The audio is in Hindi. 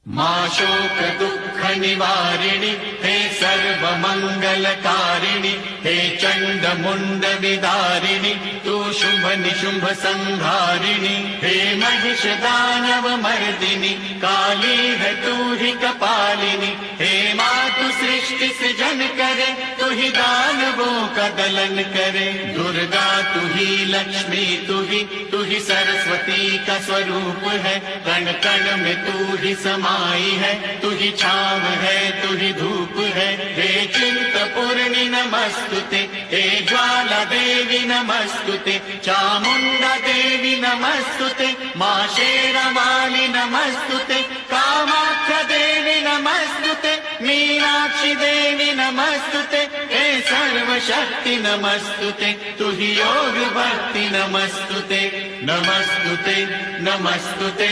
मां शोक दुःख निवारिणि हे सर्व मंगलकारिणि हे चंड मुंड विदारिणि तू शुभ निशुंभ संहारिणि हे महिष दानव मर्दिनि काली है तू ही कपालिनी हे मातु सृष्टि सृजन करे तू ही दानवों का दलन करे दुर्गा तू ही लक्ष्मी तू ही सरस्वती का स्वरूप है कण कण में तू ही समाई है तू ही छाव है तू ही धूप है हे चिंतपूर्णि नमस्तुते हे ज्वाला देवी नमस्तुते चामुंडा देवी नमस्तुते मां शेरावाली नमस्तुते कामाख्या देवी नमस्तुते मीनाक्षी देवी नमस्तुते हे सर्वशक्ति नमस्तुते तू ही योग भक्ति नमस्तुते नमस्तुते नमस्तुते।